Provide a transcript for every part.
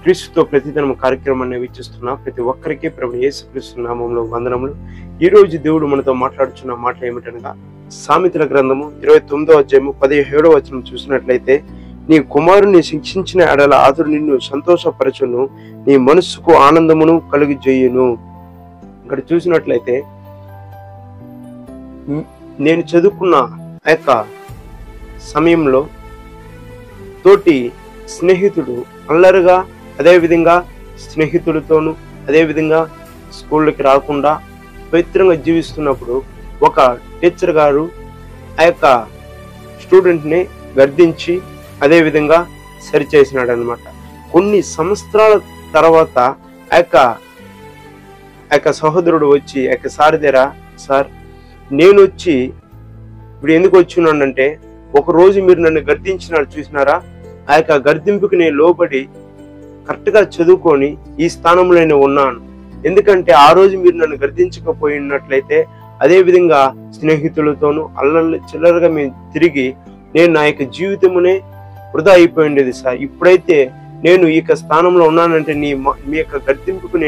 క్రీస్తుతో ప్రతిదినం కార్యక్రమాన్ని వీక్షిస్తున్న ప్రతి ఒక్కరికి ప్రభు యేసుక్రీస్తు నామములో వందనములు. ఈ రోజు దేవుడు మనతో మాట్లాడుచున్న మాటలు ఏమిటనగా, సామెతల గ్రంథము 29వ అధ్యాయము 17వ వచనం చూసినట్లయితే, నీ కుమారుని శిక్షించిన ఎడల అతడు నిన్ను సంతోషపరచును, నీ మనస్సుకు ఆనందమును కలుగజేయును. ఇక్కడ చూసినట్లయితే నేను చదువుకున్న ఆ యొక్క సమయంలో తోటి స్నేహితుడు అల్లరిగా, అదేవిధంగా స్నేహితులతోనూ అదేవిధంగా స్కూళ్ళకి రాకుండా పవిత్రంగా జీవిస్తున్నప్పుడు ఒక టీచర్ గారు ఆ యొక్క స్టూడెంట్ని గర్దించి అదేవిధంగా సరిచేసినాడు అనమాట. కొన్ని సంవత్సరాల తర్వాత ఆ యొక్క సహోదరుడు వచ్చి ఆ యొక్క సార్ దగ్గర, సార్ నేను వచ్చి ఇప్పుడు ఎందుకు వచ్చినానంటే, ఒకరోజు మీరు నన్ను గర్దించినారు చూసినారా, ఆ యొక్క గర్దింపుకి నేను లోబడి కరెక్ట్గా చదువుకొని ఈ స్థానంలో నేను ఉన్నాను. ఎందుకంటే ఆ రోజు మీరు నన్ను గర్దించకపోయినట్లయితే అదేవిధంగా స్నేహితులతోనూ అల్లరి చిల్లరగా మేము తిరిగి నేను నా యొక్క జీవితమునే వృధా అయిపోయిండేది సార్. ఇప్పుడైతే నేను ఈ యొక్క స్థానంలో ఉన్నానంటే మీ యొక్క గర్దింపుకు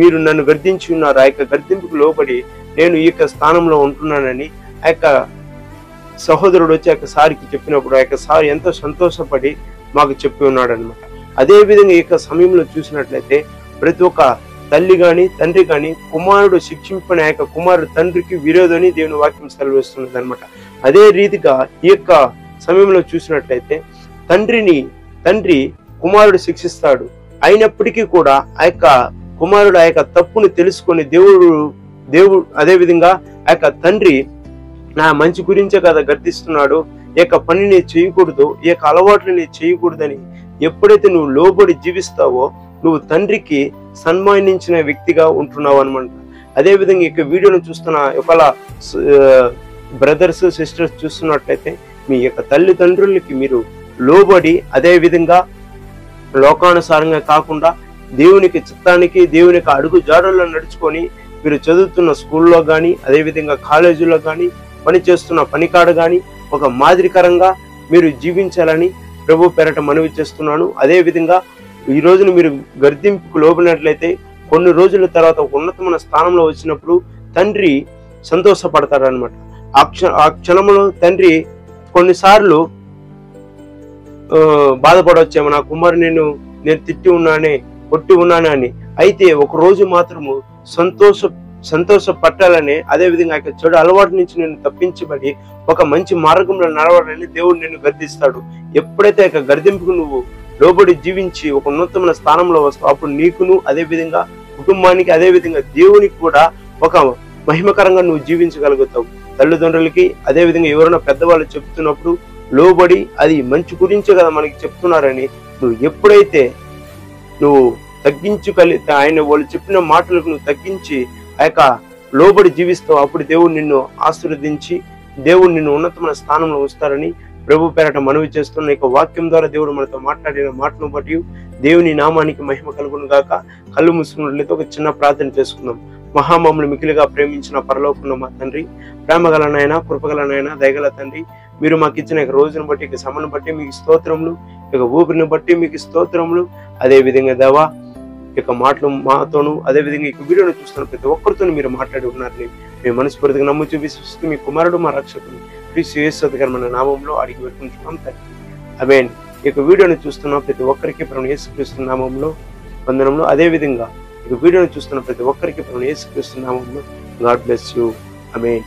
మీరు నన్ను గర్దించి ఉన్నారు, ఆ యొక్క గర్దింపుకు లోబడి నేను ఈ యొక్క స్థానంలో ఉంటున్నానని ఆ యొక్క సహోదరుడు వచ్చి ఆ యొక్క సార్కి చెప్పినప్పుడు ఆ యొక్క సార్ ఎంతో సంతోషపడి మాకు చెప్పి ఉన్నాడు అనమాట. అదేవిధంగా ఈ యొక్క సమయంలో చూసినట్లయితే ప్రతి ఒక్క తల్లి కానీ తండ్రి కానీ కుమారుడు శిక్షింపని ఆ యొక్క కుమారుడు తండ్రికి విరోధని దేవుని వాక్యం సెలవిస్తున్నది అనమాట. అదే రీతిగా ఈ యొక్క సమయంలో చూసినట్లయితే తండ్రి కుమారుడు శిక్షిస్తాడు, అయినప్పటికీ కూడా ఆ యొక్క కుమారుడు ఆ యొక్క తప్పుని తెలుసుకొని దేవుడు అదేవిధంగా ఆ యొక్క తండ్రి నా మంచి గురించే కదా గర్దిస్తున్నాడు, ఈ యొక్క పనిని చేయకూడదు, ఈ యొక్క అలవాట్లని చేయకూడదని ఎప్పుడైతే నువ్వు లోబడి జీవిస్తావో నువ్వు తండ్రికి సన్మానించిన వ్యక్తిగా ఉంటున్నావు అనమాట. అదేవిధంగా ఈ వీడియోను చూస్తున్న ఒకవేళ బ్రదర్స్ సిస్టర్స్ చూస్తున్నట్లయితే మీ యొక్క తల్లిదండ్రులకి మీరు లోబడి అదేవిధంగా లోకానుసారంగా కాకుండా దేవునికి చిత్తానికి దేవుని యొక్క అడుగు జాడల్లో నడుచుకొని మీరు చదువుతున్న స్కూల్లో కానీ అదేవిధంగా కాలేజీలో కానీ పనిచేస్తున్న పనికాడ కానీ ఒక మాదిరికరంగా మీరు జీవించాలని ప్రభు పేరట మనవి చేస్తున్నాను. అదేవిధంగా ఈ రోజున మీరు గర్దింపుకు లోబడినట్లయితే కొన్ని రోజుల తర్వాత ఒక ఉన్నతమైన స్థానంలో వచ్చినప్పుడు తండ్రి సంతోషపడతాడనమాట. ఆ క్షణంలో తండ్రి కొన్నిసార్లు బాధపడవచ్చేమో, నా కుమారు నేను తిట్టి ఉన్నానే కొట్టి ఉన్నానే అని. అయితే ఒక రోజు మాత్రము సంతోషపట్టాలని అదేవిధంగా ఆ చెడు అలవాటు నుంచి నేను తప్పించబడి ఒక మంచి మార్గంలో నడవాలని దేవుడు నిన్ను గర్దిస్తాడు. ఎప్పుడైతే ఆ గర్దింపుకు నువ్వు లోబడి జీవించి ఒక ఉన్నతమైన స్థానంలో వస్తావు, అప్పుడు నీకును అదేవిధంగా కుటుంబానికి అదేవిధంగా దేవునికి కూడా ఒక మహిమకరంగా నువ్వు జీవించగలుగుతావు. తల్లిదండ్రులకి అదేవిధంగా ఎవరైనా పెద్దవాళ్ళు చెప్తున్నప్పుడు లోబడి అది మంచి గురించే కదా మనకి చెప్తున్నారని నువ్వు ఎప్పుడైతే నువ్వు ఆయన వాళ్ళు చెప్పిన మాటలకు నువ్వు తగ్గించి ఆ యొక్క లోబడి జీవిస్తావు, అప్పుడు దేవుడు నిన్ను ఆశీర్వదించి దేవుడు నిన్ను ఉన్నతమైన స్థానంలో ఉంచుతారని ప్రభు పేరట మనవి చేస్తున్న యొక్క వాక్యం ద్వారా దేవుడు మనతో మాట్లాడిన మాటను బట్టి దేవుని నామానికి మహిమ కలుగును గాక. కళ్ళు మూసుకున్నట్లయితే ఒక చిన్న ప్రార్థన చేసుకుందాం. మహామములు మికిలిగా ప్రేమించిన పరలోకున్న మా తండ్రి, ప్రేమగలనైనా కృపగలనైనా దయగల తండ్రి, మీరు మాకు ఇచ్చిన రోజును బట్టి ఇక సమను బట్టి మీకు స్తోత్రములు, ఇక ఊపిరిని బట్టి మీకు స్తోత్రములు. అదేవిధంగా దేవా ఇక మాటలు మాతోను అదేవిధంగా ఈ వీడియోను చూస్తున్న ప్రతి ఒక్కరితో మీరు మాట్లాడి ఉన్నారని మేము మనస్ఫూర్తిగా నమ్ముచూ విశ్వసిస్తూ మీ కుమారుడు మా రక్షకుడు క్రీస్తు యేసుకరమైన నామంలో అడిగి పెట్టుకుంటున్నాం తండ్రి, ఆమేన్. ఈ వీడియోను చూస్తున్న ప్రతి ఒక్కరికి ప్రభువు యేసుక్రీస్తు నామంలో వందనములు. అదేవిధంగా ఈ వీడియోను చూస్తున్న ప్రతి ఒక్కరికి ప్రభువు యేసుక్రీస్తు నామంలో గాడ్ బ్లెస్ యూ, ఆమేన్.